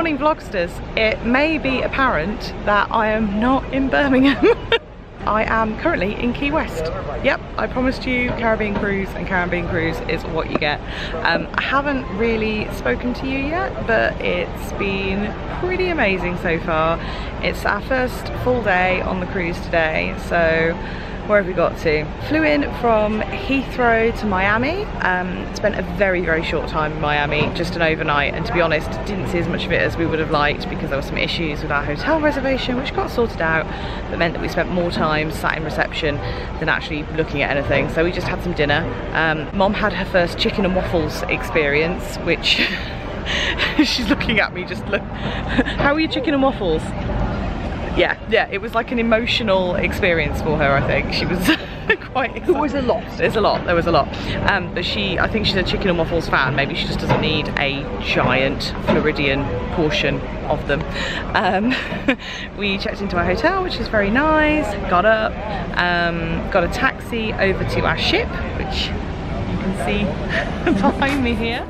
morning vlogsters. It may be apparent that I am not in Birmingham. I am currently in Key West. Yep, I promised you Caribbean cruise, and Caribbean cruise is what you get. I haven't really spoken to you yet, but it's been pretty amazing so far. It's our first full day on the cruise today, so where have we got to? Flew in from Heathrow to Miami. Spent a very, very short time in Miami, just an overnight, and to be honest, didn't see as much of it as we would have liked because there were some issues with our hotel reservation, which got sorted out, but meant that we spent more time sat in reception than actually looking at anything. So we just had some dinner. Mom had her first chicken and waffles experience, which she's looking at me just look. How are your chicken and waffles? Yeah, it was like an emotional experience for her, I think. She was quite excited. There was a lot. There was a lot. But I think she's a chicken and waffles fan. Maybe she just doesn't need a giant Floridian portion of them. We checked into our hotel, which is very nice. Got up, got a taxi over to our ship, which you can see behind me here.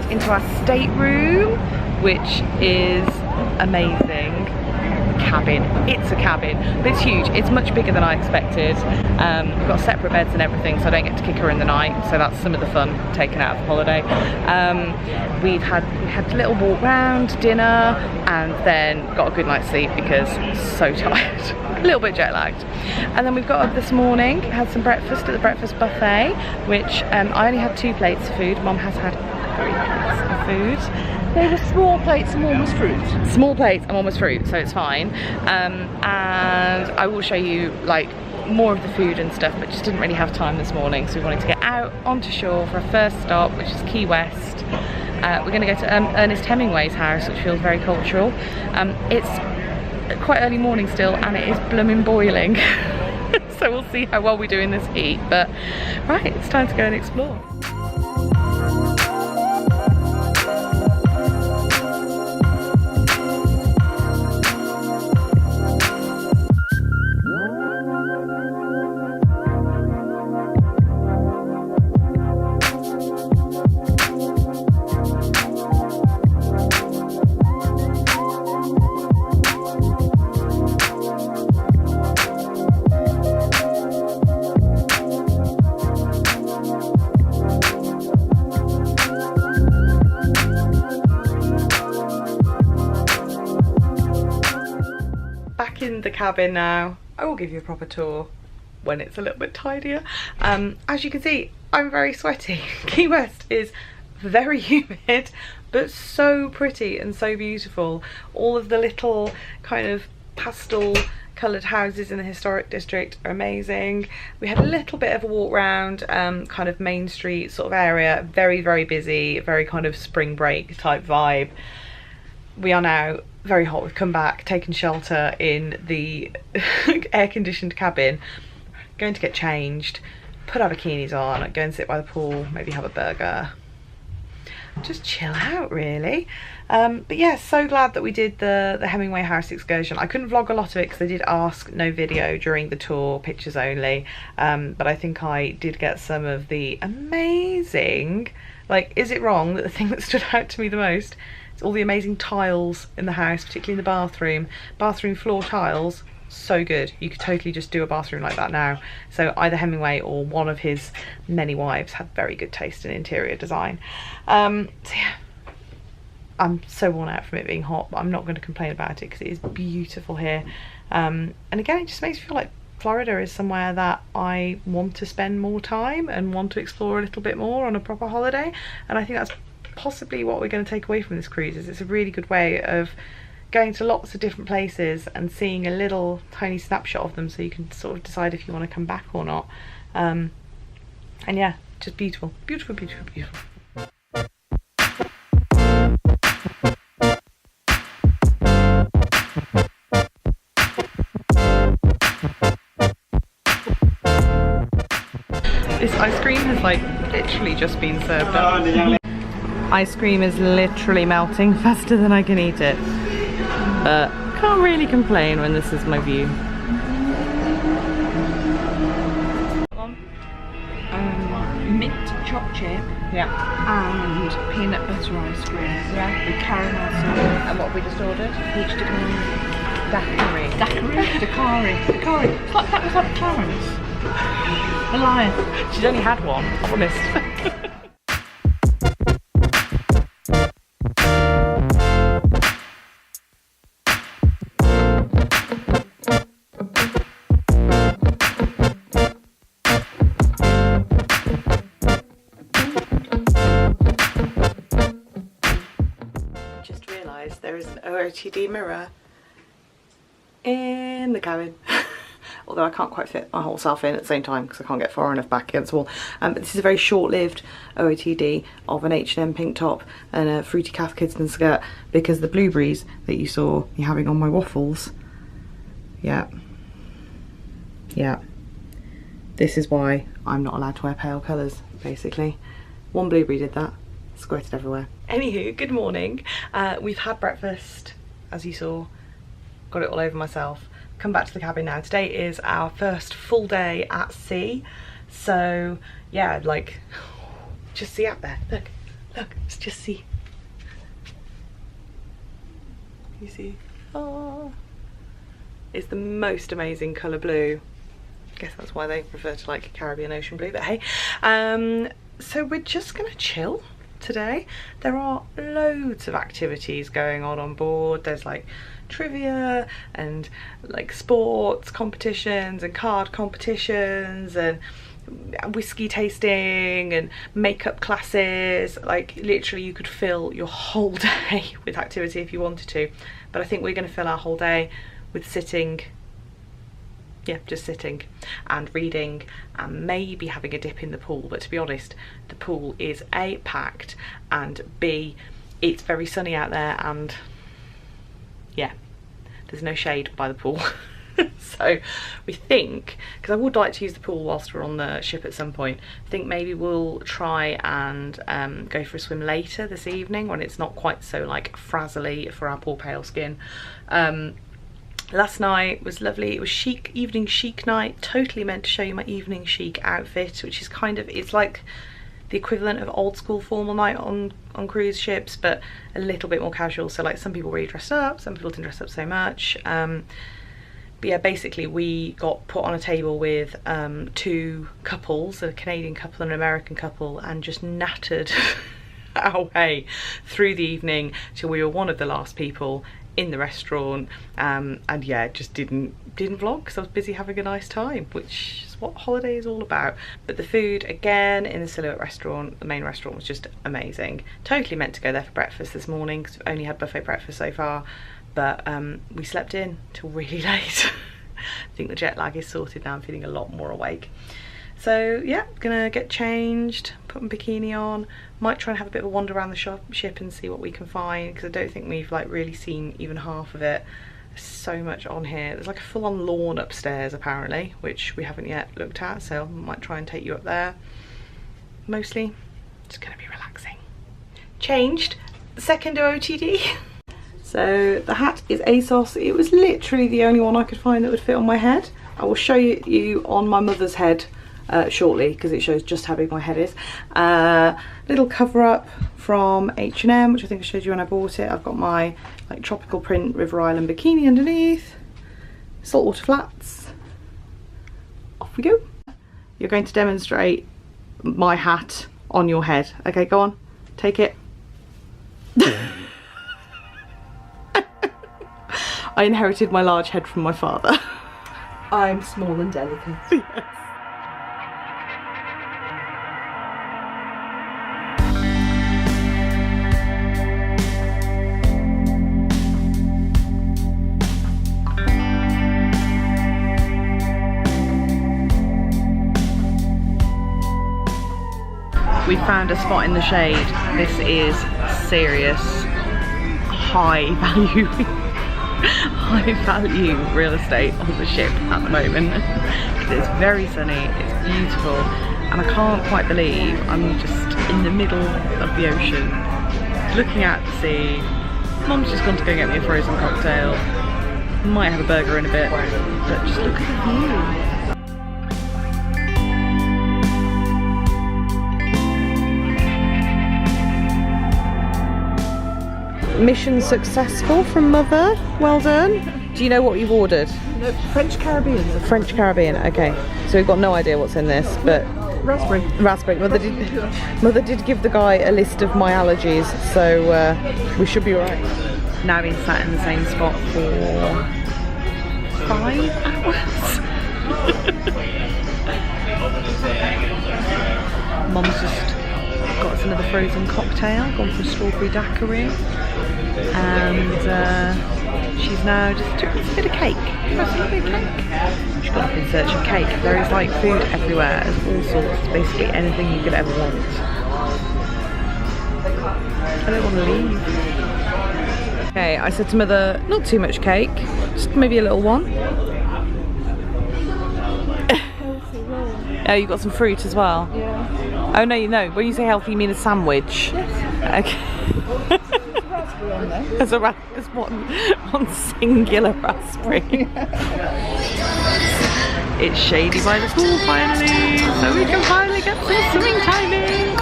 Into our stateroom, which is amazing. Cabin. It's a cabin, but it's huge. It's much bigger than I expected. We've got separate beds and everything, so I don't get to kick her in the night. So that's some of the fun taken out of the holiday. We had a little walk round, dinner, and then got a good night's sleep because so tired. A little bit jet lagged. And then we've got up this morning, had some breakfast at the breakfast buffet, which I only had 2 plates of food. Mum has had 3 plates of food. They were small plates and one was fruit. Small plates and one was fruit, so it's fine. And I will show you like more of the food and stuff, but just didn't really have time this morning, so we wanted to get out onto shore for our first stop, which is Key West. We're going to go to Ernest Hemingway's house, which feels very cultural. It's quite early morning still, and it is blooming boiling. So we'll see how well we do in this heat, but right, it's time to go and explore. In the cabin now. I will give you a proper tour when it's a little bit tidier. As you can see, I'm very sweaty. Key West is very humid, but so pretty and so beautiful. All of the little kind of pastel coloured houses in the historic district are amazing. We had a little bit of a walk round kind of Main Street sort of area. Very, very busy, very kind of spring break type vibe. We are now very hot. We've come back, taken shelter in the air-conditioned cabin, going to get changed, put our bikinis on, go and sit by the pool, maybe have a burger, just chill out really. But yeah, so glad that we did the Hemingway house excursion. I couldn't vlog a lot of it because they did ask no video during the tour, pictures only, but I think I did get some of the amazing, like, is it wrong that the thing that stood out to me the most, it's all the amazing tiles in the house, particularly in the bathroom floor tiles. So good. You could totally just do a bathroom like that now. So either Hemingway or one of his many wives had very good taste in interior design. So yeah, I'm so worn out from it being hot, but I'm not going to complain about it because it is beautiful here. And again, it just makes me feel like Florida is somewhere that I want to spend more time and want to explore a little bit more on a proper holiday. And I think that's possibly what we're going to take away from this cruise. Is it's a really good way of going to lots of different places and seeing a little tiny snapshot of them so you can sort of decide if you want to come back or not. And yeah, just beautiful, beautiful, beautiful, beautiful. This ice cream has like literally just been served up. Ice cream is literally melting faster than I can eat it. But can't really complain when this is my view. Mint choc chip. Yeah. And peanut butter ice cream. Yeah. With caramel sauce. And what have we just ordered? Peach daiquiri. Daiquiri. Daiquiri. It's like, that was like Clarence. The lion. She's only had one, honest. Just realised there is an OOTD mirror in the cabin. Although I can't quite fit my whole self in at the same time because I can't get far enough back against the wall. But this is a very short-lived OOTD of an H&M pink top and a fruity Cath Kidston skirt, because the blueberries that you saw me having on my waffles, yeah, this is why I'm not allowed to wear pale colours, basically. One blueberry did that, squirted everywhere. Anywho, good morning. We've had breakfast, as you saw, got it all over myself. Come back to the cabin now. Today is our first full day at sea, so yeah, like, just see out there. Look, it's just sea. You see? Oh, it's the most amazing colour blue. I guess that's why they refer to like Caribbean ocean blue, but hey. So we're just gonna chill today. There are loads of activities going on board. There's like trivia and like sports competitions and card competitions and whiskey tasting and makeup classes. Like literally you could fill your whole day with activity if you wanted to, but I think we're going to fill our whole day with sitting. Yeah, just sitting and reading and maybe having a dip in the pool. But to be honest, the pool is A, packed, and B, it's very sunny out there, and yeah, there's no shade by the pool. So we think, because I would like to use the pool whilst we're on the ship at some point, I think maybe we'll try and go for a swim later this evening when it's not quite so like frazzly for our poor pale skin. Last night was lovely. It was chic, evening chic night. Totally meant to show you my evening chic outfit, which is kind of, it's like the equivalent of old school formal night on cruise ships, but a little bit more casual. So like some people really dressed up, some people didn't dress up so much. But yeah, basically we got put on a table with two couples, a Canadian couple and an American couple, and just nattered our way through the evening till we were one of the last people in the restaurant, and yeah, just didn't vlog because I was busy having a nice time, which is what holiday is all about. But the food, again, in the Silhouette restaurant, the main restaurant, was just amazing. Totally meant to go there for breakfast this morning because we've only had buffet breakfast so far, but we slept in till really late. I think the jet lag is sorted now. I'm feeling a lot more awake. So yeah, gonna get changed, put my bikini on, might try and have a bit of a wander around the ship and see what we can find, because I don't think we've like really seen even half of it. There's so much on here. There's like a full-on lawn upstairs apparently, which we haven't yet looked at, so I might try and take you up there. Mostly just gonna be relaxing. Changed, second OOTD. So the hat is ASOS. It was literally the only one I could find that would fit on my head. I will show you on my mother's head shortly, because it shows just how big my head is. Little cover up from H&M, which I think I showed you when I bought it. I've got my like tropical print River Island bikini underneath, saltwater flats. Off we go. You're going to demonstrate my hat on your head. Okay, go on, take it. I inherited my large head from my father. I'm small and delicate. Yes. We found a spot in the shade. This is serious high value real estate on the ship at the moment. It's very sunny, it's beautiful, and I can't quite believe I'm just in the middle of the ocean, looking at the sea. Mum's just gone to go get me a frozen cocktail. Might have a burger in a bit, but just look at the view. Mission successful from Mother. Well done. Do you know what you've ordered? No, French Caribbean. French Caribbean. Okay. So we've got no idea what's in this, but Raspberry. raspberry. Mother did give the guy a list of my allergies, so we should be alright. Now been sat in the same spot for 5 hours. Mum's just got us another frozen cocktail, gone for a strawberry daiquiri, and she's now just took us a bit of cake. She's got up in search of cake. There is like food everywhere, there's all sorts, basically anything you could ever want. I don't want to leave. Okay, I said to Mother, not too much cake, just maybe a little one. Oh, you got some fruit as well? Yeah. Oh no, when you say healthy you mean a sandwich? Yes. Okay. Raspberry on there. There's one singular raspberry. It's shady by the pool finally, so we can finally get some swimming time in.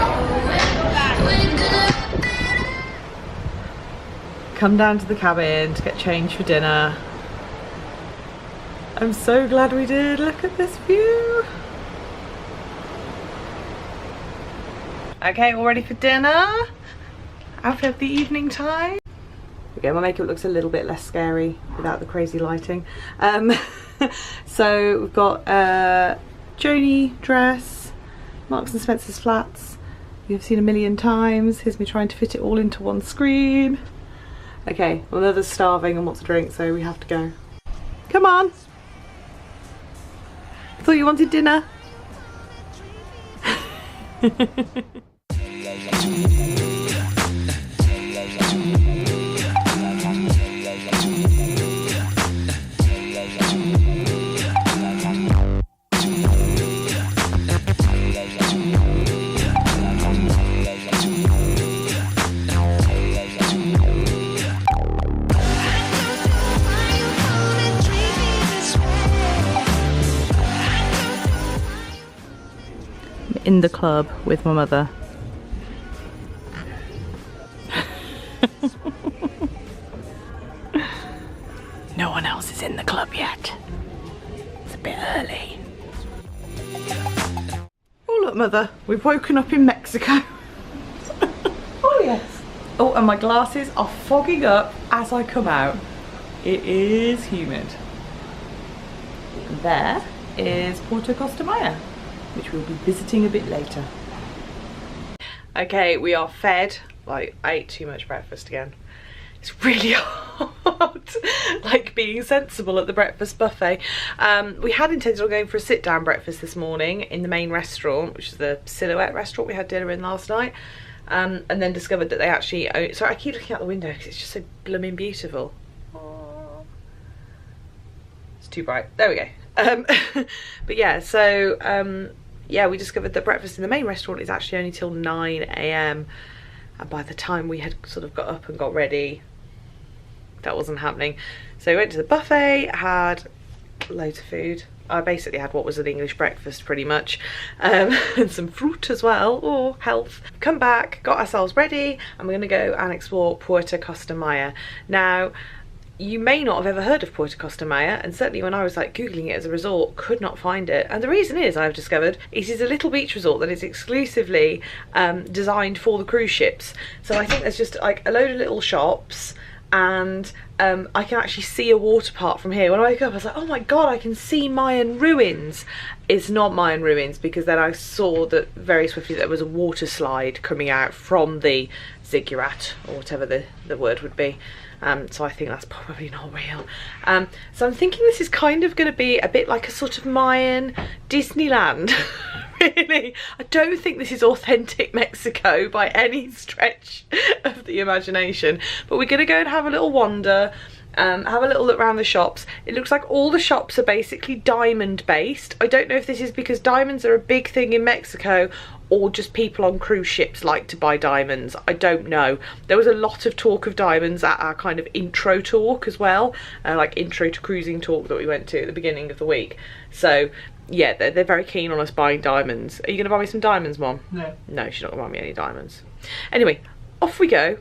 Come down to the cabin to get changed for dinner. I'm so glad we did. Look at this view. Okay, all ready for dinner? Out of the evening time. Okay, my makeup looks a little bit less scary without the crazy lighting. So we've got Joni dress, Marks and Spencer's flats. You've seen a million times. Here's me trying to fit it all into one screen. Okay, well, Mother's starving and wants a drink, so we have to go. Come on. Thought you wanted dinner. In the club with my mother. No one else is in the club yet. It's a bit early. Oh look, Mother, we've woken up in Mexico. Oh yes. Oh, and my glasses are fogging up as I come out. It is humid. And there is Costa Maya, which we'll be visiting a bit later. Okay, we are fed. Like, I ate too much breakfast again. It's really hard, like being sensible at the breakfast buffet. We had intended on going for a sit-down breakfast this morning in the main restaurant, which is the Silhouette restaurant we had dinner in last night, and then discovered that they actually own... Sorry, I keep looking out the window because it's just so blooming beautiful. Aww. It's too bright. There we go. But yeah, so yeah, we discovered that breakfast in the main restaurant is actually only till 9 AM, and by the time we had sort of got up and got ready, that wasn't happening. So we went to the buffet, had loads of food. I basically had what was an English breakfast pretty much, and some fruit as well, or health. Come back, got ourselves ready, and we're gonna go and explore Costa Maya. Now, you may not have ever heard of Costa Maya, and certainly when I was like googling it as a resort, could not find it. And the reason is, I've discovered, it is a little beach resort that is exclusively designed for the cruise ships. So I think there's just like a load of little shops, and I can actually see a water park from here. When I woke up I was like, oh my god, I can see Mayan ruins. It's not Mayan ruins, because then I saw that very swiftly there was a water slide coming out from the ziggurat, or whatever the word would be. So I think that's probably not real. So I'm thinking this is kind of going to be a bit like a sort of Mayan Disneyland really. I don't think this is authentic Mexico by any stretch of the imagination, but we're gonna go and have a little wander, have a little look around the shops. It looks like all the shops are basically diamond based. I don't know if this is because diamonds are a big thing in Mexico or just people on cruise ships like to buy diamonds. I don't know. There was a lot of talk of diamonds at our kind of intro talk as well, like intro to cruising talk that we went to at the beginning of the week. So yeah, they're very keen on us buying diamonds. Are you going to buy me some diamonds, Mom? No. No, she's not going to buy me any diamonds. Anyway, off we go.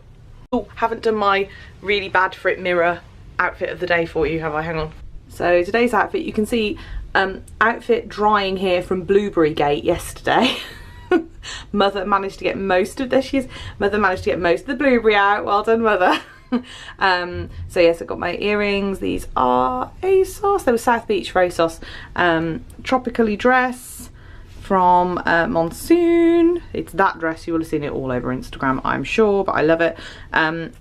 Oh, haven't done my really bad for it mirror outfit of the day for you, have I? Hang on. So today's outfit, you can see outfit drying here from Blueberry Gate yesterday. Mother managed to get most of this. Mother managed to get most of the blueberry out. Well done, Mother. So yes, I've got my earrings. These are ASOS. They were South Beach for ASOS. Tropically dress from Monsoon. It's that dress. You will have seen it all over Instagram, I'm sure, but I love it.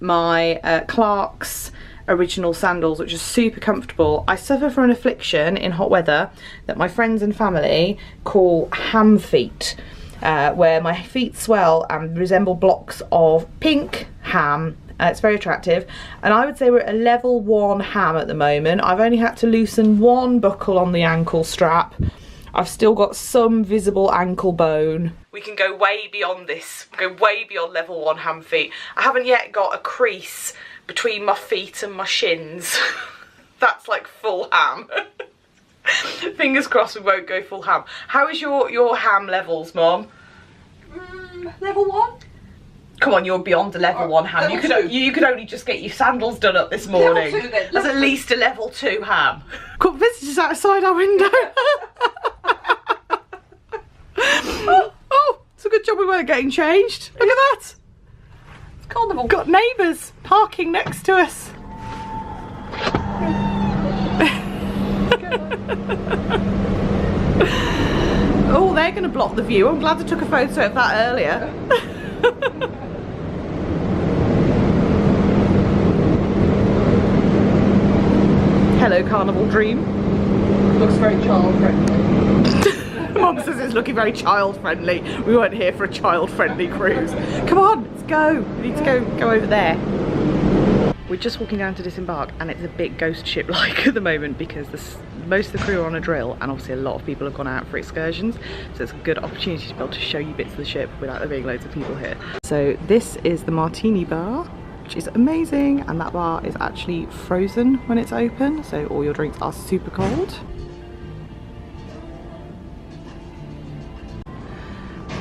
My Clarks original sandals, which are super comfortable. I suffer from an affliction in hot weather that my friends and family call ham feet. Where my feet swell and resemble blocks of pink ham. It's very attractive, and I would say we're at a level 1 ham at the moment. I've only had to loosen one buckle on the ankle strap. I've still got some visible ankle bone. We can go way beyond this, go way beyond level 1 ham feet. I haven't yet got a crease between my feet and my shins. That's like full ham. Fingers crossed we won't go full ham. How is your ham levels, Mom? Level 1? Come on, you're beyond the level 1 ham. You could only just get your sandals done up this morning. Level 2 then. That's at least a level 2 ham. Got visitors outside our window. Oh, it's a good job we weren't getting changed. Look at that. It's carnival. Got neighbours parking next to us. Oh, they're going to block the view. I'm glad I took a photo of that earlier. Hello, Carnival Dream. Looks very child friendly. Mum says it's looking very child friendly. We weren't here for a child friendly cruise. Come on, let's go. We need to go over there. We're just walking down to disembark, and it's a bit ghost ship like at the moment because most of the crew are on a drill, and obviously a lot of people have gone out for excursions, so it's a good opportunity to be able to show you bits of the ship without there being loads of people here. So this is the Martini bar, which is amazing, and that bar is actually frozen when it's open, so all your drinks are super cold.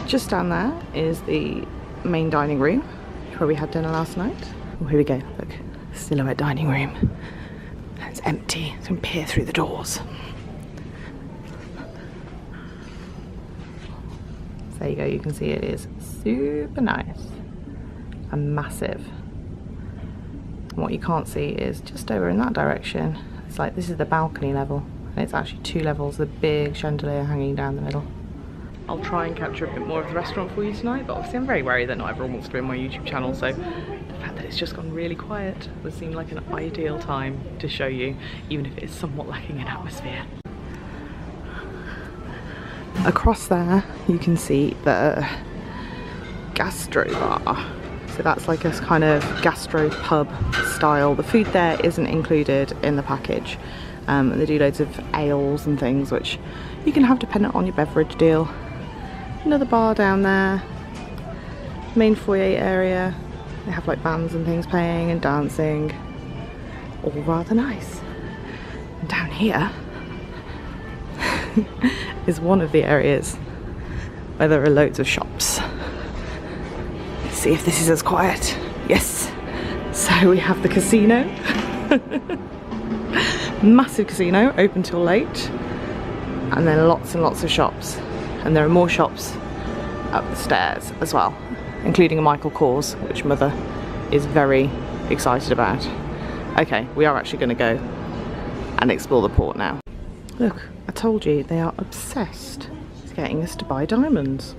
Just down there is the main dining room where we had dinner last night. Oh, here we go, look, silhouette dining room. It's empty, so we can peer through the doors. So there you go, you can see it is super nice and massive. And what you can't see is just over in that direction. It's like this is the balcony level, and it's actually 2 levels, the big chandelier hanging down the middle. I'll try and capture a bit more of the restaurant for you tonight, but obviously I'm very wary that not everyone wants to be on my YouTube channel, so the fact that it's just gone really quiet would seem like an ideal time to show you, even if it is somewhat lacking in atmosphere. Across there you can see the gastro bar. So that's like a kind of gastro pub style. The food there isn't included in the package. They do loads of ales and things which you can have dependent on your beverage deal. Another bar down there. Main foyer area. They have like bands and things playing and dancing. All rather nice. And down here is one of the areas where there are loads of shops. Let's see if this is as quiet. Yes. So we have the casino. Massive casino, open till late. And then lots and lots of shops. And there are more shops up the stairs as well, including a Michael Kors, which Mother is very excited about. Okay, we are actually going to go and explore the port now. Look, I told you, they are obsessed with getting us to buy diamonds.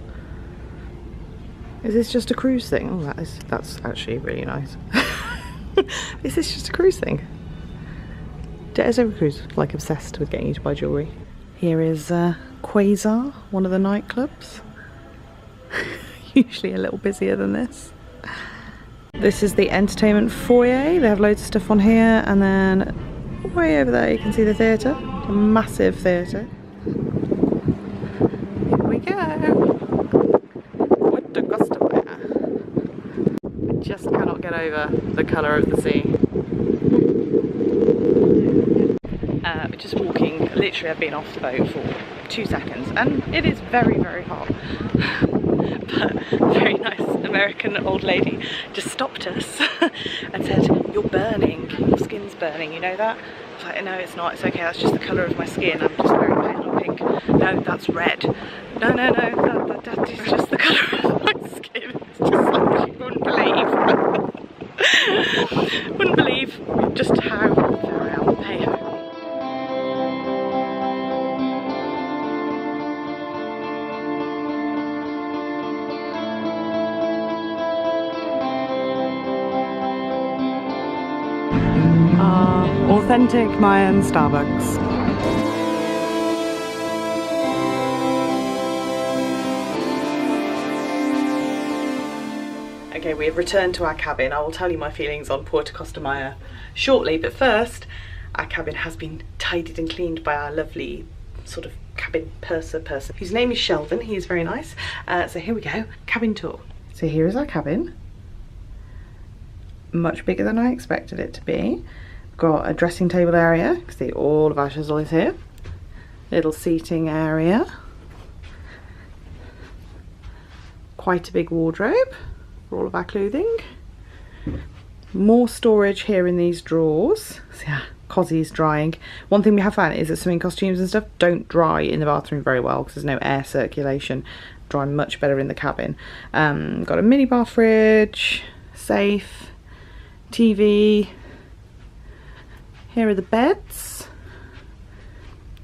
Is this just a cruise thing? Oh, that's actually really nice. Is this just a cruise thing? Is every cruise like obsessed with getting you to buy jewellery? Here is Quasar, one of the nightclubs. Usually a little busier than this. This is the entertainment foyer. They have loads of stuff on here, and then way over there you can see the theatre. A massive theatre. Here we go. With the Costa Maya. I just cannot get over the colour of the sea. We're just walking, literally I've been off the boat for 2 seconds and it is very, very hot. But a very nice American old lady just stopped us and said, "You're burning, your skin's burning, you know that?" I was like, "No, it's not, it's okay, that's just the colour of my skin, I'm just very pale and pink." "No, that's red." No, that is just the colour of my skin. It's just like, you wouldn't believe. Wouldn't believe just how very pale. Authentic Mayan Starbucks. Okay, we have returned to our cabin. I will tell you my feelings on Puerto Costa Maya shortly, but first, our cabin has been tidied and cleaned by our lovely sort of cabin purser person, whose name is Sheldon. He is very nice. So here we go, cabin tour. So here is our cabin. Much bigger than I expected it to be. Got a dressing table area, you can see all of our chisel is here. Little seating area. Quite a big wardrobe for all of our clothing. More storage here in these drawers. So yeah, Cozzy's drying. One thing we have found is that swimming costumes and stuff don't dry in the bathroom very well because there's no air circulation. Dry much better in the cabin. Got a mini bar fridge, safe, TV. Here are the beds.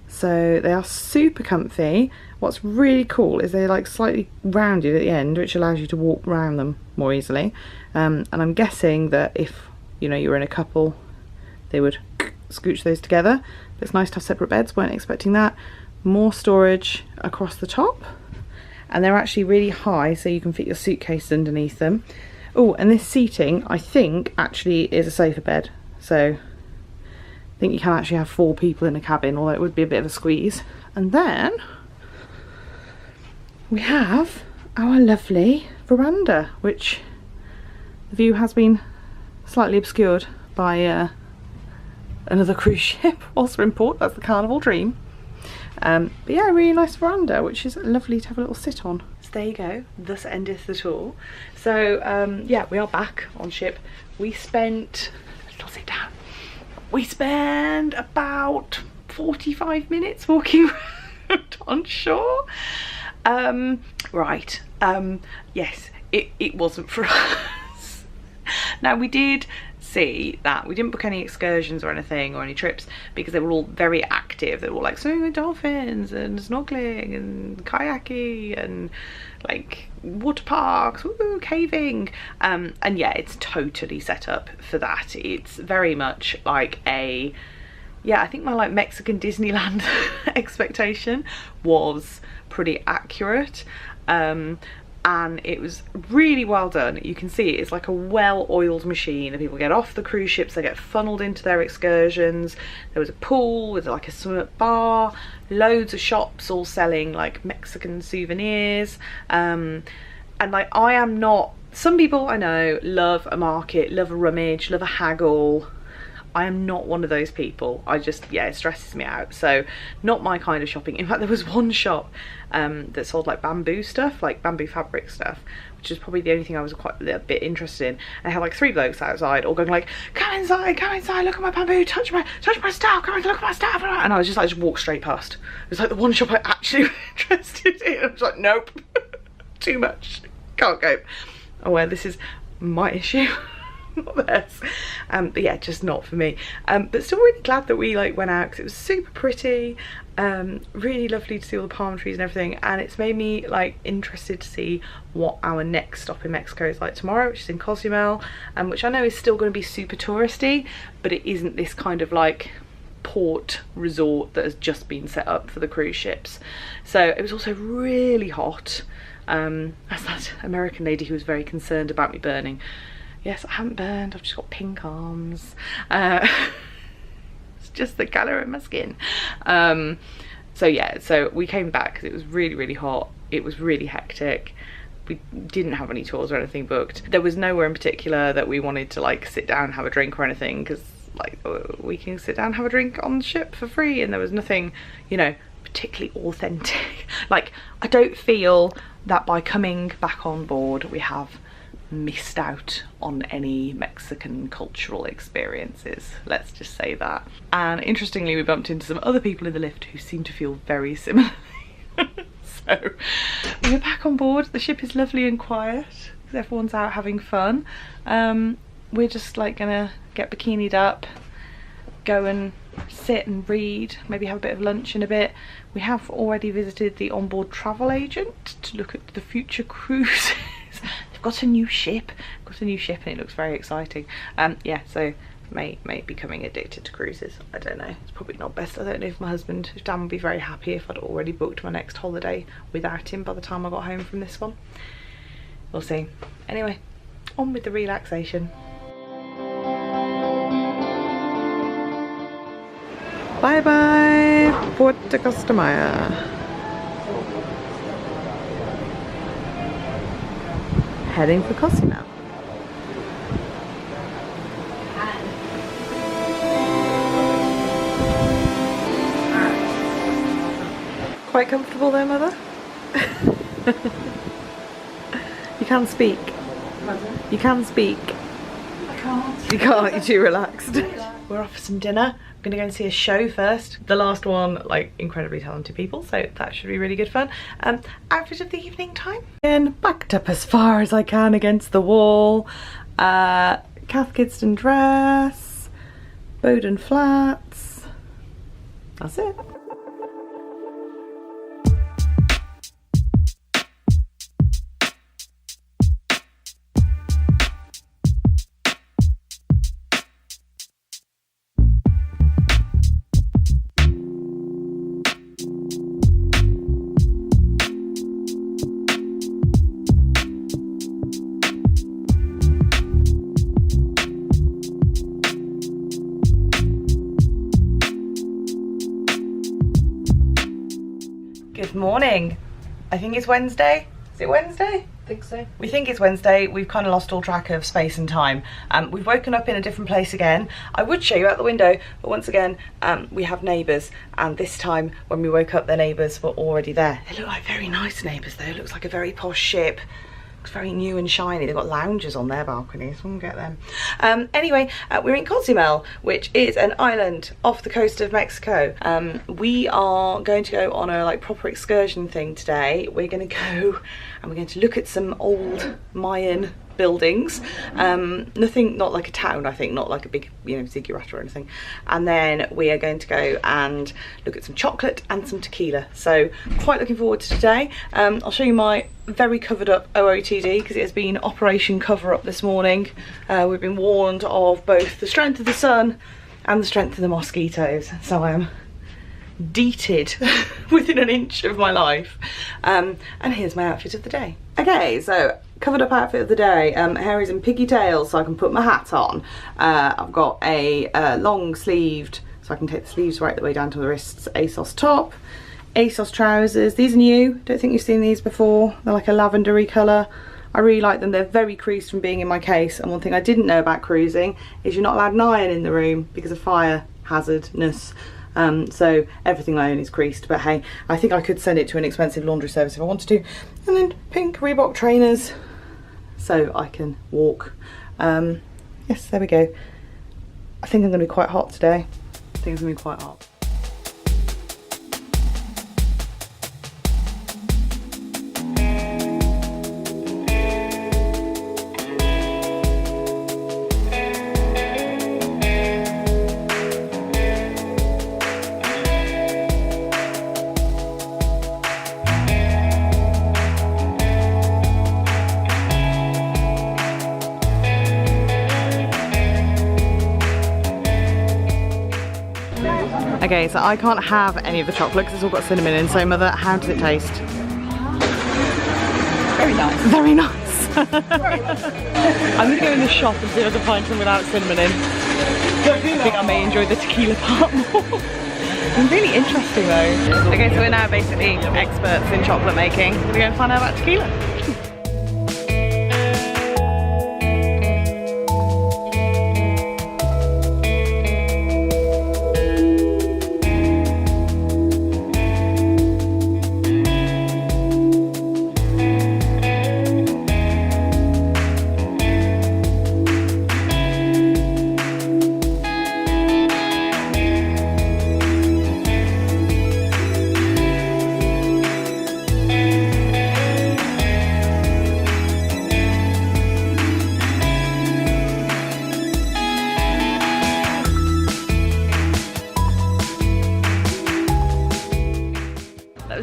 So they are super comfy. What's really cool is they're like slightly rounded at the end, which allows you to walk around them more easily. And I'm guessing that if, you know, you were in a couple, they would scooch those together. But it's nice to have separate beds, weren't expecting that. More storage across the top. And they're actually really high, so you can fit your suitcase underneath them. Oh, and this seating, I think, actually is a sofa bed. So I think you can actually have 4 people in a cabin, although it would be a bit of a squeeze. And then we have our lovely veranda, which the view has been slightly obscured by another cruise ship whilst we're in port. That's the Carnival Dream. But yeah, a really nice veranda, which is lovely to have a little sit on. So there you go, thus endeth the tour. So yeah, we are back on ship. We spent, let's sit down. We spent about 45 minutes walking around on shore. Yes, it wasn't for us. Now we did see that we didn't book any excursions or anything or any trips because they were all very active. They were all like swimming with dolphins and snorkeling and kayaking and like water parks, woo, caving, and yeah, it's totally set up for that. It's very much like a, yeah, I think my like Mexican Disneyland expectation was pretty accurate, and it was really well done. You can see it's like a well-oiled machine. The people get off the cruise ships, they get funneled into their excursions. There was a pool with like a swim up bar, loads of shops all selling like Mexican souvenirs, and like I am not, some people I know love a market, love a rummage, love a haggle. I am not one of those people. I just, yeah, it stresses me out. So not my kind of shopping. In fact, there was one shop that sold like bamboo stuff, like bamboo fabric stuff, which is probably the only thing I was quite a bit interested in. And I had like 3 blokes outside all going like, come inside, look at my bamboo, touch my stuff, come and look at my stuff. And I was just like, just walk straight past. It was like the one shop I actually was interested in. I was like, nope, too much, can't go. Oh well, this is my issue. Not theirs. But yeah, just not for me. But still really glad that we like went out because it was super pretty, really lovely to see all the palm trees and everything, and it's made me like interested to see what our next stop in Mexico is like tomorrow, which is in Cozumel, which I know is still going to be super touristy, but it isn't this kind of like port resort that has just been set up for the cruise ships. So it was also really hot. As that American lady who was very concerned about me burning. Yes, I haven't burned, I've just got pink arms. It's just the colour of my skin. So yeah, so we came back because it was really, really hot. It was really hectic. We didn't have any tours or anything booked. There was nowhere in particular that we wanted to like sit down and have a drink or anything, because like we can sit down and have a drink on the ship for free, and there was nothing, you know, particularly authentic. Like, I don't feel that by coming back on board we have missed out on any Mexican cultural experiences, let's just say that. And interestingly, we bumped into some other people in the lift who seem to feel very similarly. So we're back on board. The ship is lovely and quiet because everyone's out having fun. We're just like gonna get bikinied up, go and sit and read, maybe have a bit of lunch in a bit. We have already visited the onboard travel agent to look at the future cruises. They've got a new ship, and it looks very exciting. Yeah, so may be becoming addicted to cruises. I don't know, it's probably not best. I don't know if if Dan would be very happy if I'd already booked my next holiday without him by the time I got home from this one. We'll see. Anyway, on with the relaxation. Bye bye, Puerto Costa Maya. Heading for Cozumel. Quite comfortable there, Mother? You can speak. You can speak. I can't. You can't, you're too relaxed. We're off for some dinner. I'm gonna go and see a show first. The last one, like, incredibly talented people, so that should be really good fun. Outfit of the evening time. And backed up as far as I can against the wall. Cath Kidston dress, Bowden flats. That's it. Good morning. I think it's Wednesday. Is it Wednesday? I think so. We think it's Wednesday. We've kind of lost all track of space and time. We've woken up in a different place again. I would show you out the window, but once again, we have neighbours, and this time when we woke up, the neighbours were already there. They look like very nice neighbours though. It looks like a very posh ship. Looks very new and shiny. They've got lounges on their balconies. We'll get them. Anyway, we're in Cozumel, which is an island off the coast of Mexico. We are going to go on a like proper excursion thing today. We're going to go and we're going to look at some old Mayan buildings. Nothing, not like a town, I think, not like a big, you know, ziggurat or anything. And then we are going to go and look at some chocolate and some tequila. So quite looking forward to today. I'll show you my very covered up OOTD because it has been Operation Cover Up this morning. We've been warned of both the strength of the sun and the strength of the mosquitoes. So I am deeted within an inch of my life. And here's my outfit of the day. Okay, so covered up outfit of the day. Hair is in pigtails so I can put my hat on. I've got a long sleeved, so I can take the sleeves right the way down to the wrists, ASOS top, ASOS trousers. These are new, don't think you've seen these before. They're like a lavendery colour. I really like them. They're very creased from being in my case, and one thing I didn't know about cruising is you're not allowed an iron in the room because of fire hazardness. So everything I own is creased, but hey, I think I could send it to an expensive laundry service if I wanted to. And then pink Reebok trainers so I can walk. Yes, there we go. I think I'm going to be quite hot today. I think it's going to be quite hot. Okay, so I can't have any of the chocolate because it's all got cinnamon in. So mother, how does it taste? Very nice. Very nice. I'm gonna go in the shop and see if I can find some without cinnamon in. I think I may enjoy the tequila part more. Really interesting though. Okay, so we're now basically experts in chocolate making. We're going to find out about tequila.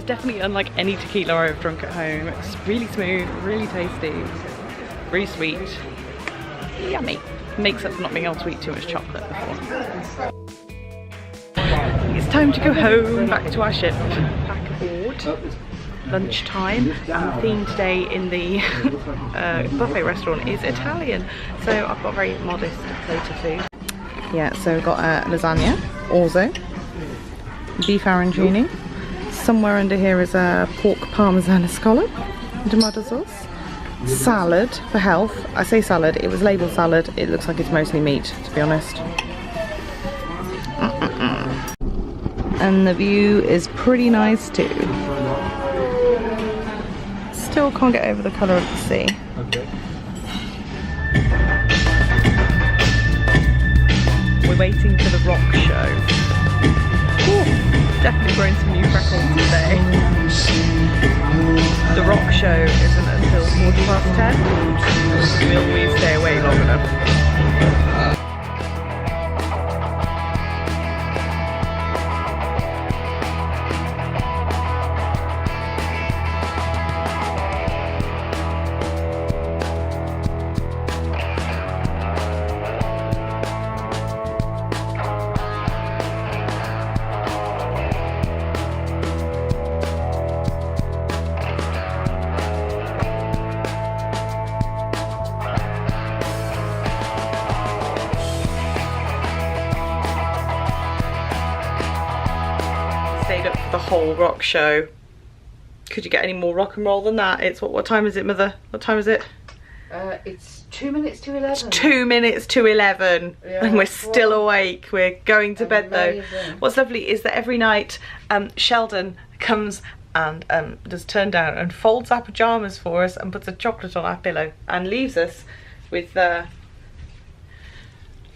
Definitely unlike any tequila I've drunk at home. It's really smooth, really tasty, really sweet, yummy. Makes up for not being able to eat too much chocolate before. It's time to go home, back to our ship, back aboard. Lunchtime, and the theme today in the buffet restaurant is Italian, so I've got a very modest plate of food. Yeah, so we've got lasagna, orzo, beef arancini. Somewhere under here is a pork parmesan scallop, tomato sauce, salad for health. I say salad, it was labelled salad, it looks like it's mostly meat, to be honest. And the view is pretty nice too. Still can't get over the colour of the sea. Okay. We're waiting for the rock show. Ooh. Definitely grown some new freckles today. The rock show isn't until 10:15. Will we stay away long enough? Stayed up for the whole rock show. Could you get any more rock and roll than that? It's what time is it, mother? What time is it? It's 2 minutes to 11. It's 2 minutes to 11, yeah, and we're still awake. We're going to bed though. What's lovely is that every night Sheldon comes and does turn down and folds our pyjamas for us and puts a chocolate on our pillow and leaves us with an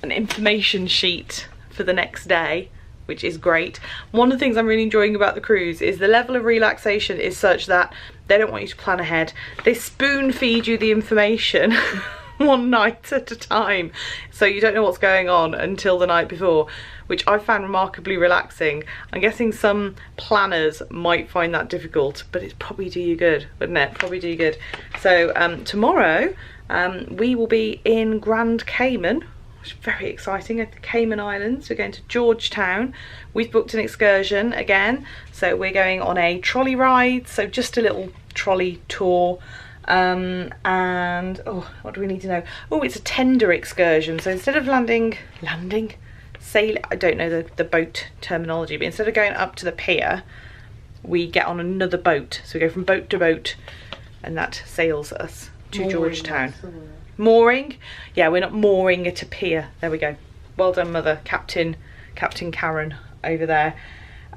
information sheet for the next day, which is great. One of the things I'm really enjoying about the cruise is the level of relaxation is such that they don't want you to plan ahead. They spoon feed you the information one night at a time, so you don't know what's going on until the night before, which I found remarkably relaxing. I'm guessing some planners might find that difficult, but it's probably do you good, wouldn't it? Probably do you good. So tomorrow we will be in Grand Cayman, which is very exciting, at the Cayman Islands. We're going to Georgetown. We've booked an excursion again, so we're going on a trolley ride, so just a little trolley tour. And oh, what do we need to know? Oh, it's a tender excursion, so instead of sailing, I don't know the boat terminology, but instead of going up to the pier, we get on another boat. So we go from boat to boat, and that sails us to Georgetown. Mooring? Yeah, we're not mooring at a pier. There we go. Well done, mother. Captain Karen over there.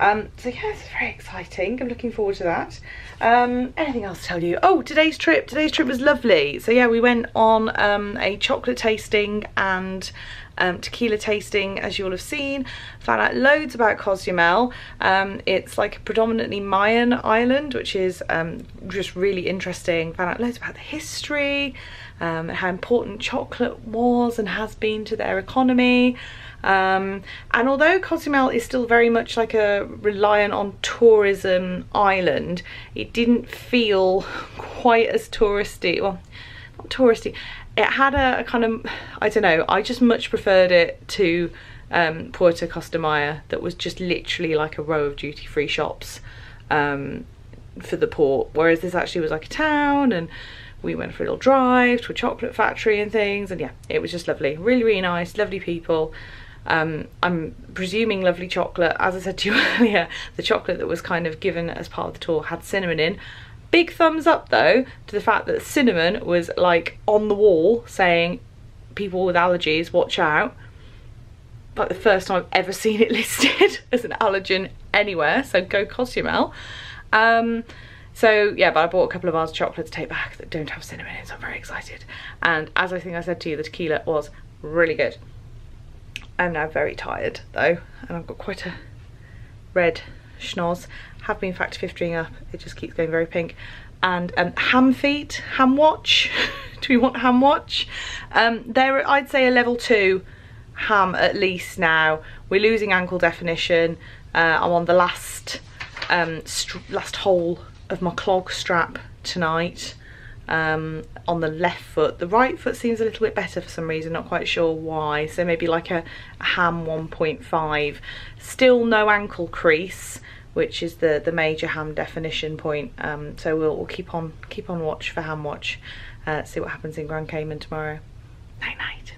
So yeah, it's very exciting. I'm looking forward to that. Anything else to tell you? Oh, today's trip was lovely. So yeah, we went on a chocolate tasting and tequila tasting, as you'll have seen. Found out loads about Cozumel. It's like a predominantly Mayan island, which is just really interesting. Found out loads about the history, how important chocolate was and has been to their economy. And although Cozumel is still very much like a reliant on tourism island, it didn't feel quite as touristy. Well, not touristy. It had a kind of, I don't know, I just much preferred it to Puerto Costa Maya that was just literally like a row of duty-free shops for the port, whereas this actually was like a town, and we went for a little drive to a chocolate factory and things, and yeah, it was just lovely. Really, really nice, lovely people. I'm presuming lovely chocolate. As I said to you earlier, the chocolate that was kind of given as part of the tour had cinnamon in. Big thumbs up though to the fact that cinnamon was like on the wall saying people with allergies watch out. Like the first time I've ever seen it listed as an allergen anywhere, so go Cozumel. So yeah, but I bought a couple of bars of chocolate to take back that don't have cinnamon in, so I'm very excited. And as I think I said to you, the tequila was really good. I'm now very tired though, and I've got quite a red schnoz. Have been factor 15ing up, it just keeps going very pink. And ham feet, ham watch. Do we want ham watch? They're, I'd say, a level 2 ham at least now. We're losing ankle definition. I'm on the last hole of my clog strap tonight, on the left foot. The right foot seems a little bit better for some reason, not quite sure why, so maybe like a ham 1.5. Still no ankle crease, which is the major ham definition point, so we'll keep on watch for ham watch, see what happens in Grand Cayman tomorrow. Night night.